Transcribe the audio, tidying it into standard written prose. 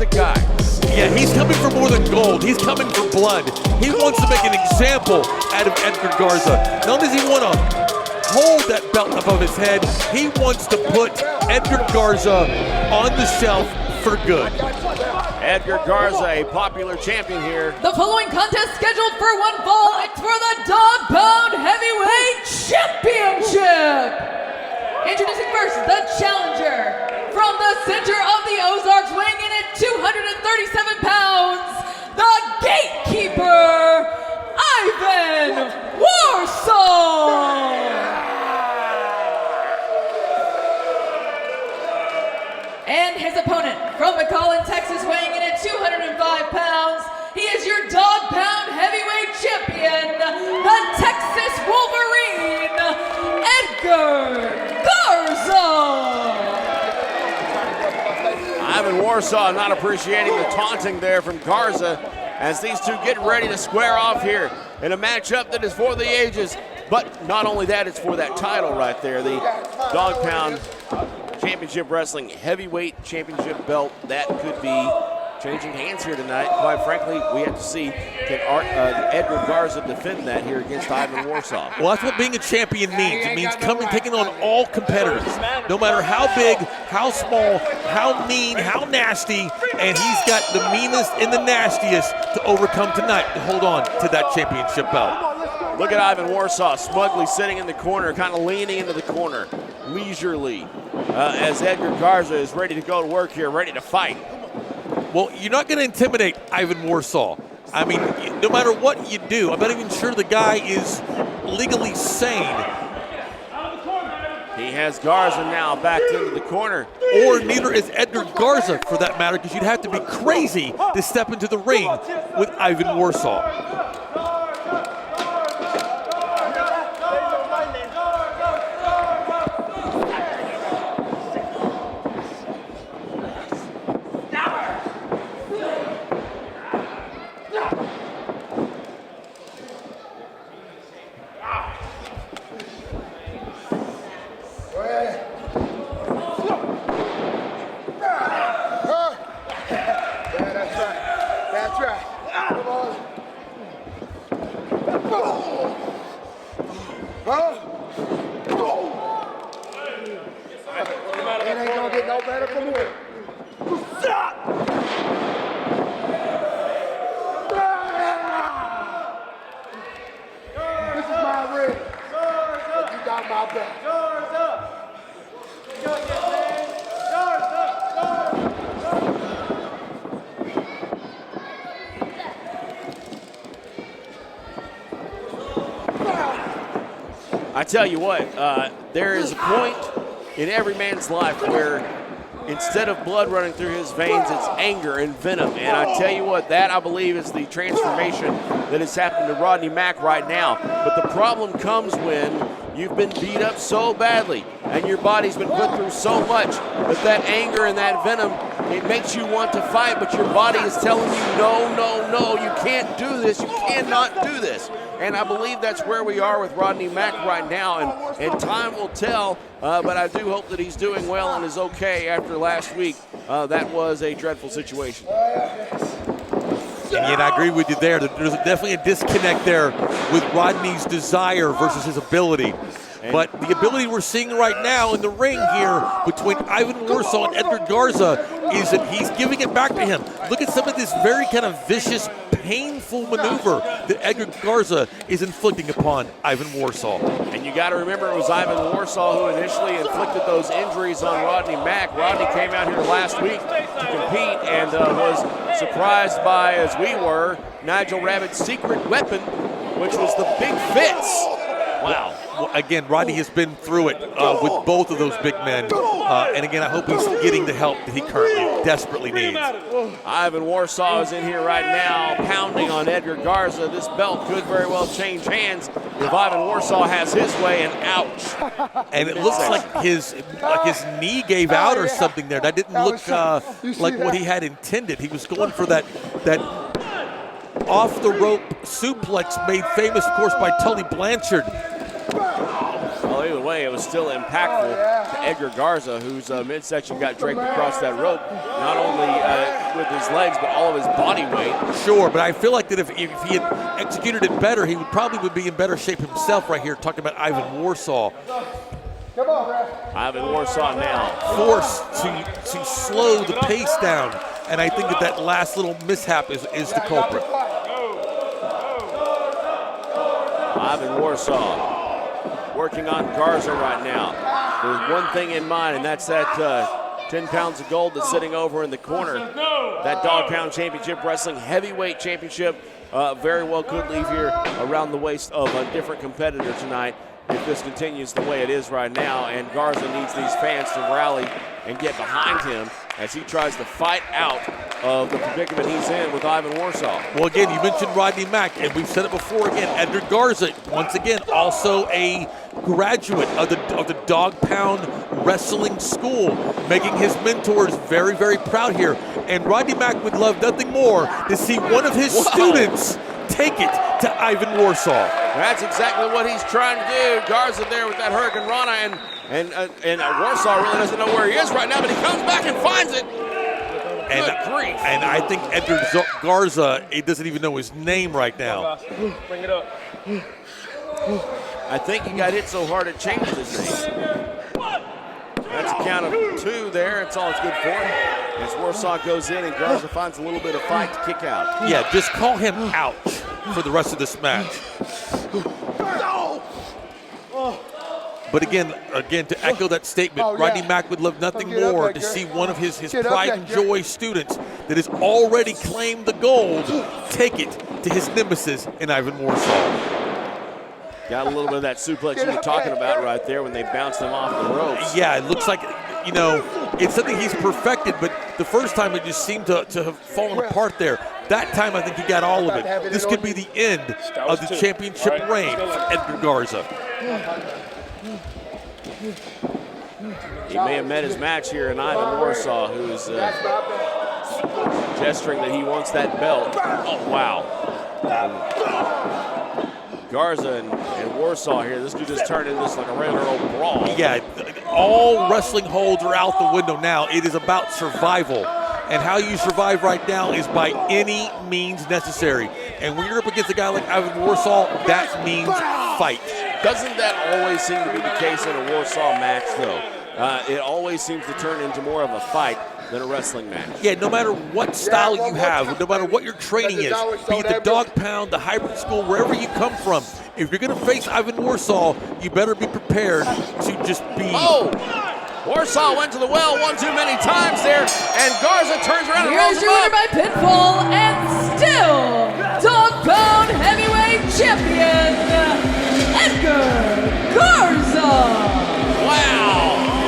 the guy. Yeah, he's coming for more than gold. He's coming for blood. He wants to make an example out of Edgar Garza. Not only does he want to hold that belt above his head, he wants to put Edgar Garza on the shelf for good. Edgar Garza, a popular champion here. The following contest scheduled for one fall, it's for the Dog Pound Heavyweight Championship. Introducing first the challenger from the center of the Ozarks, weighing in at 237 pounds, the gatekeeper, Ivan Warsaw. And his opponent from McAllen, Texas, weighing in at 205 pounds, he is your Dog Pound Heavyweight Champion, the Texas Wolverine, Edgar Garza. Ivan Warsaw not appreciating the taunting there from Garza as these two get ready to square off here in a matchup that is for the ages. But not only that, it's for that title right there, the Dog Pound Championship Wrestling Heavyweight Championship belt. That could be changing hands here tonight. Quite frankly, we have to see can Edgar Garza defend that here against Ivan Warsaw. Well, that's what being a champion means. It means taking on all competitors, no matter how big, how small, how mean, how nasty, and he's got the meanest and the nastiest to overcome tonight to hold on to that championship belt. Look at Ivan Warsaw smugly sitting in the corner, kind of leaning into the corner, leisurely, as Edgar Garza is ready to go to work here, ready to fight. Well, you're not going to intimidate Ivan Warsaw. I mean, no matter what you do, I'm not even sure the guy is legally sane. He has Garza now backed into the corner. Or neither is Edgar Garza, for that matter, because you'd have to be crazy to step into the ring with Ivan Warsaw. It ain't gonna get no better from here. This is my ring. But you got my back. I tell you what, there is a point in every man's life where instead of blood running through his veins, it's anger and venom. And I tell you what, that I believe is the transformation that has happened to Rodney Mack right now. But the problem comes when you've been beat up so badly and your body's been put through so much that anger and that venom, it makes you want to fight, but your body is telling you, no, no, no, you can't do this, you cannot do this. And I believe that's where we are with Rodney Mack right now, and time will tell, but I do hope that he's doing well and is okay after last week. That was a dreadful situation. And yet I agree with you there. There's definitely a disconnect there with Rodney's desire versus his ability. But the ability we're seeing right now in the ring here between Ivan Warsaw and Edgar Garza is that he's giving it back to him. Look at some of this very kind of vicious, painful maneuver that Edgar Garza is inflicting upon Ivan Warsaw. And you got to remember it was Ivan Warsaw who initially inflicted those injuries on Rodney Mack. Rodney came out here last week to compete and was surprised by, as we were, Nigel Rabbit's secret weapon, which was the big fits. Wow. Well, again, Rodney has been through it with both of those big men. And again, I hope he's getting the help that he currently desperately needs. Ivan Warsaw is in here right now, pounding on Edgar Garza. This belt could very well change hands if Ivan Warsaw has his way, and ouch. And it looks like his knee gave out or something there. That didn't look like what he had intended. He was going for that off-the-rope suplex made famous, of course, by Tully Blanchard. Well, Well, either way, it was still impactful to Edgar Garza, whose midsection got draped across that rope, not only with his legs, but all of his body weight. Sure, but I feel like that if he had executed it better, he would be in better shape himself right here, talking about Ivan Warsaw. Come on, Ref. Ivan Warsaw now. Forced to slow the pace down, and I think that last little mishap is the culprit. Ivan Warsaw working on Garza right now. There's one thing in mind, and that's that 10 pounds of gold that's sitting over in the corner. That Dog Pound Championship Wrestling Heavyweight Championship very well could leave here around the waist of a different competitor tonight if this continues the way it is right now, and Garza needs these fans to rally and get behind him as he tries to fight out of the predicament he's in with Ivan Warsaw. Well, again, you mentioned Rodney Mack, and we've said it before again, Edgar Garza, once again, also a graduate of the Dog Pound Wrestling School, making his mentors very, very proud here. And Rodney Mack would love nothing more to see one of his students take it to Ivan Warsaw. That's exactly what he's trying to do. Garza there with that Hurricane Rana, and Warsaw really doesn't know where he is right now, but he comes back and finds it. Good grief. And I think Edgar Garza, he doesn't even know his name right now. Bring it up. I think he got hit so hard it changed his name. That's a count of 2 there. That's all it's good for. As Warsaw goes in and Garza finds a little bit of fight to kick out. Yeah, just call him out for the rest of this match. But again, to echo that statement, Rodney Mack would love nothing more to see one of his pride and joy students that has already claimed the gold take it to his nemesis in Ivan Warsaw. Got a little bit of that suplex you were talking about right there when they bounced him off the ropes. Yeah, it looks like, it's something he's perfected, but the first time it just seemed to have fallen apart there. That time I think he got all of it. This could be the end of the championship reign for Edgar Garza. He may have met his match here in Ivan Warsaw, who is gesturing that he wants that belt. Oh, wow. Garza and Warsaw here, this could just turn into like a regular old brawl. Yeah, all wrestling holds are out the window now. It is about survival. And how you survive right now is by any means necessary. And when you're up against a guy like Ivan Warsaw, that means fight. Doesn't that always seem to be the case in a Warsaw match, though? It always seems to turn into more of a fight than a wrestling match. Yeah, no matter what style you have, no matter what your training is, be it the Dog Pound, the Hybrid School, wherever you come from, if you're going to face Ivan Warsaw, you better be prepared to just be... Oh! Warsaw went to the well one too many times there, and Garza turns around and rolls Here's your winner by pinfall, and still Dog Pound Heavyweight Champion, Edgar